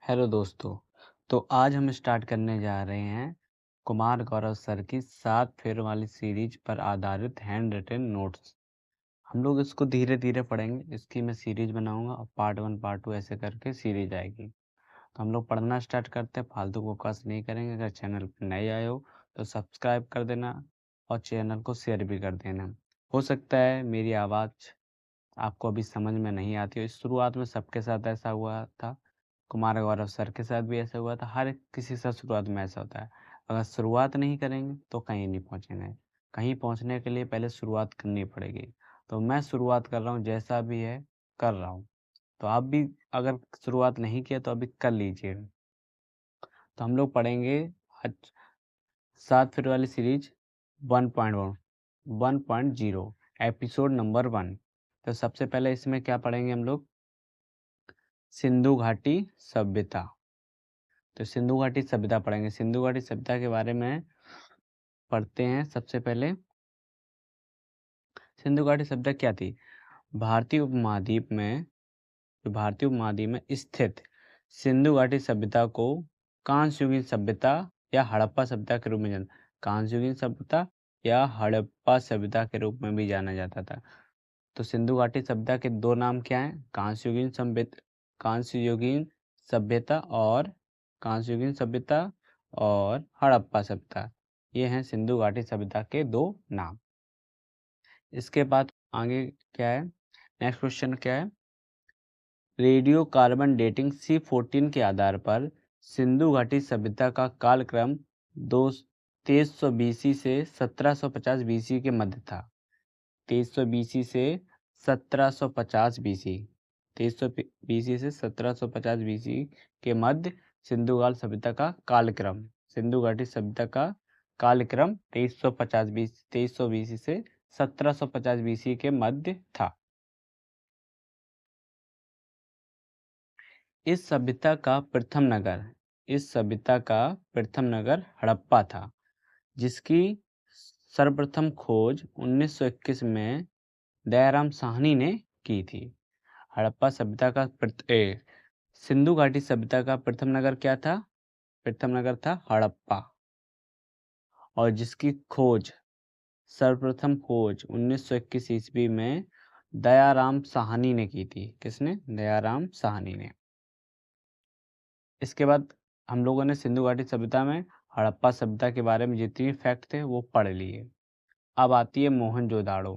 Hello दोस्तों। तो आज हम स्टार्ट करने जा रहे हैं कुमार गौरव सर की 7 फेर वाली सीरीज पर आधारित हैंड रिटन नोट्स। हम लोग इसको धीरे धीरे पढ़ेंगे। इसकी मैं सीरीज बनाऊंगा और पार्ट 1 पार्ट 2 ऐसे करके सीरीज आएगी। तो हम लोग पढ़ना स्टार्ट करते हैं, फालतू को बकवास नहीं करेंगे। अगर चैनल पर नए आए हो तो सब्सक्राइब कर देना और चैनल को शेयर भी कर देना। हो सकता है मेरी आवाज़ आपको अभी समझ में नहीं आती हो। इस शुरुआत में सबके साथ ऐसा हुआ था, कुमार गौरव सर के साथ भी ऐसा हुआ था। हर एक किसी के साथ शुरुआत में ऐसा होता है। अगर शुरुआत नहीं करेंगे तो कहीं नहीं पहुँचेंगे। कहीं पहुँचने के लिए पहले शुरुआत करनी पड़ेगी। तो मैं शुरुआत कर रहा हूँ, जैसा भी है कर रहा हूँ। तो आप भी अगर शुरुआत नहीं किया तो अभी कर लीजिए। तो हम लोग पढ़ेंगे आज 7 फिर वाली सीरीज 1.0 एपिसोड नंबर 1। तो सबसे पहले इसमें क्या पढ़ेंगे हम लोग? सिंधु घाटी सभ्यता। तो सिंधु घाटी सभ्यता पढ़ेंगे। सिंधु घाटी सभ्यता के बारे में पढ़ते हैं। सबसे पहले सिंधु घाटी सभ्यता क्या थी? भारतीय उपमहाद्वीप में स्थित सिंधु घाटी सभ्यता को कांस्ययुगीन सभ्यता या हड़प्पा सभ्यता के रूप में कांस्ययुगीन सभ्यता या हड़प्पा सभ्यता के रूप में भी जाना जाता था। तो सिंधु घाटी सभ्यता के दो नाम क्या हैं? कांस्ययुगीन सभ्यता और हड़प्पा सभ्यता। ये हैं सिंधु घाटी सभ्यता के दो नाम। इसके बाद आगे क्या है? नेक्स्ट क्वेश्चन क्या है? रेडियो कार्बन डेटिंग C14 के आधार पर सिंधु घाटी सभ्यता का कालक्रम 2300 BC से 1750 BC के मध्य था। 2300 BC से 1750 BC 2300 BC से 1750 BC के मध्य सिंधु घाटी सभ्यता का कालक्रम। सिंधु घाटी सभ्यता का कालक्रम 2300 BC से 1750 BC के मध्य था। इस सभ्यता का प्रथम नगर हड़प्पा था, जिसकी सर्वप्रथम खोज 1921 में दयाराम साहनी ने की थी। हड़प्पा सभ्यता का सिंधु घाटी सभ्यता का प्रथम नगर क्या था? प्रथम नगर था हड़प्पा, और जिसकी सर्वप्रथम खोज 1921 ईस्वी में दयाराम साहनी ने की थी। किसने? दयाराम साहनी ने। इसके बाद हम लोगों ने सिंधु घाटी सभ्यता में हड़प्पा सभ्यता के बारे में जितने फैक्ट थे वो पढ़ लिए। अब आती है मोहनजोदाड़ो।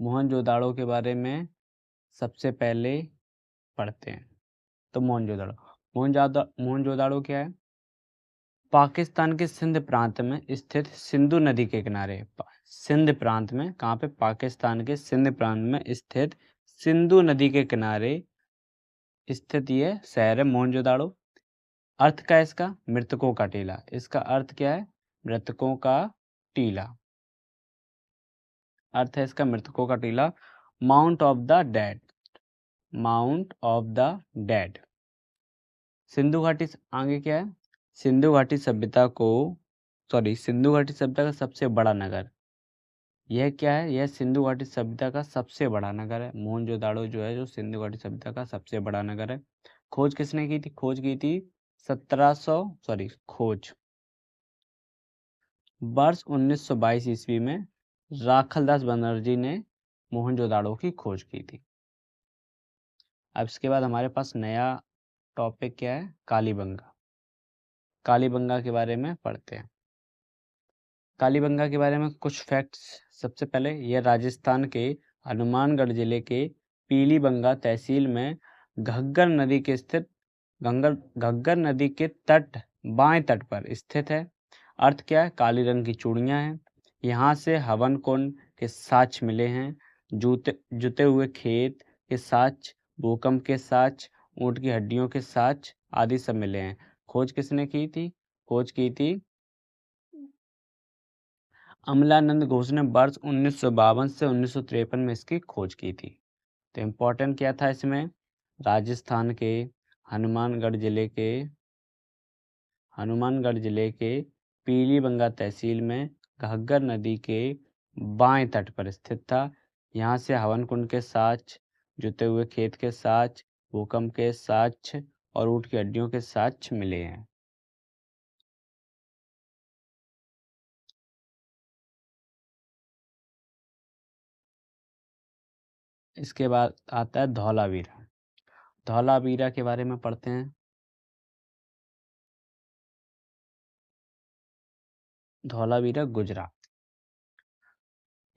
मोहनजोदाड़ो के बारे में सबसे पहले पढ़ते हैं। तो मोहनजोदाड़ो क्या है? पाकिस्तान के सिंध प्रांत में स्थित सिंधु नदी के किनारे, सिंध प्रांत में, कहाँ पे? पाकिस्तान के सिंध प्रांत में स्थित सिंधु नदी के किनारे स्थित ये शहर है मोहनजोदाड़ो। अर्थ क्या है इसका? मृतकों का टीला। इसका अर्थ क्या है? मृतकों का टीला। अर्थ है इसका मृतकों का टीला। Mount of the dead. Mount of the dead. Sindhu घाटी आगे क्या है? सिंधु घाटी सभ्यता का सबसे बड़ा नगर। यह क्या है? यह सिंधु घाटी सभ्यता का सबसे बड़ा नगर है। मोहनजोदाड़ो जो है, जो सिंधु घाटी सभ्यता का सबसे बड़ा नगर है। खोज किसने की थी? खोज की थी वर्ष 1922 ईस्वी में राखलदास बनर्जी ने मोहनजोदाड़ो की खोज की थी। अब इसके बाद हमारे पास नया टॉपिक क्या है? कालीबंगा। कालीबंगा के बारे में पढ़ते हैं। कालीबंगा के बारे में कुछ फैक्ट्स। सबसे पहले, यह राजस्थान के हनुमानगढ़ जिले के पीलीबंगा तहसील में घग्गर नदी के बाएं तट पर स्थित है। अर्थ क्या है? काली रंग की चूड़ियां हैं। यहाँ से हवन कुंड के साक्ष्य मिले हैं। जुते हुए खेत के साक्ष्य, भूकंप के साक्ष्य, ऊंट की हड्डियों के साक्ष्य आदि सब मिले हैं। खोज किसने की थी? खोज की थी अमलानंद घोष ने वर्ष 1952 से 1953 में इसकी खोज की थी। तो इम्पोर्टेंट क्या था इसमें? राजस्थान के हनुमानगढ़ जिले के पीलीबंगा तहसील में घग्गर नदी के बाएं तट पर स्थित था। यहाँ से हवन कुंड के साक्ष्य, जुते हुए खेत के साक्ष्य, भूकंप के साक्ष्य और ऊँट की हड्डियों के साक्ष्य मिले हैं। इसके बाद आता है धौलावीरा। धौलावीरा के बारे में पढ़ते हैं। धौलावीरा गुजरात।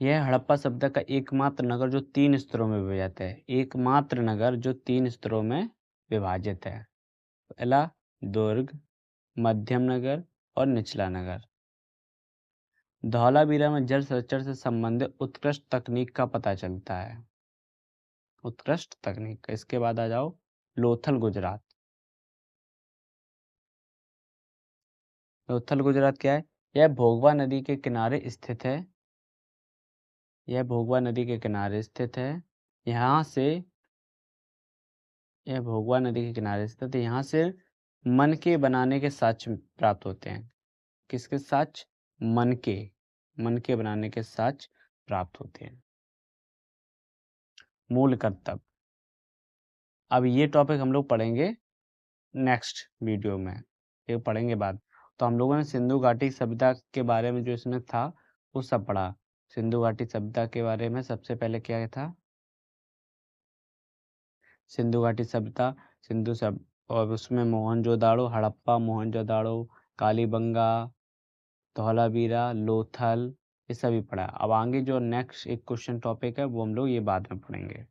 यह हड़प्पा सभ्यता का एकमात्र नगर जो 3 स्तरों में विभाजित है। एकमात्र नगर जो 3 स्तरों में विभाजित है। पहला दुर्ग, मध्यम नगर और निचला नगर। धौलावीरा में जल संरक्षण से संबंधित उत्कृष्ट तकनीक का पता चलता है। उत्कृष्ट तकनीक। इसके बाद आ जाओ लोथल गुजरात। लोथल गुजरात क्या है? यह भोगवा नदी के किनारे स्थित है। यह भोगवा नदी के किनारे स्थित है। यहाँ से यह भोगवा नदी के किनारे स्थित है। यहाँ से मनके बनाने के साक्ष्य प्राप्त होते हैं। किसके साक्ष्य? मनके। मनके बनाने के साक्ष्य प्राप्त होते हैं। मूल कर्तव्य। अब ये टॉपिक हम लोग पढ़ेंगे नेक्स्ट वीडियो में, ये पढ़ेंगे बाद। तो हम लोगों ने सिंधु घाटी सभ्यता के बारे में जो इसमें था वो सब पढ़ा। सिंधु घाटी सभ्यता के बारे में सबसे पहले क्या था? सिंधु घाटी सभ्यता, सिंधु सब और उसमें मोहनजोदाड़ो, हड़प्पा, मोहनजोदाड़ो, कालीबंगा, धौलावीरा, लोथल, ये सभी पढ़ा। अब आगे जो नेक्स्ट एक क्वेश्चन टॉपिक है वो हम लोग ये बाद में पढ़ेंगे।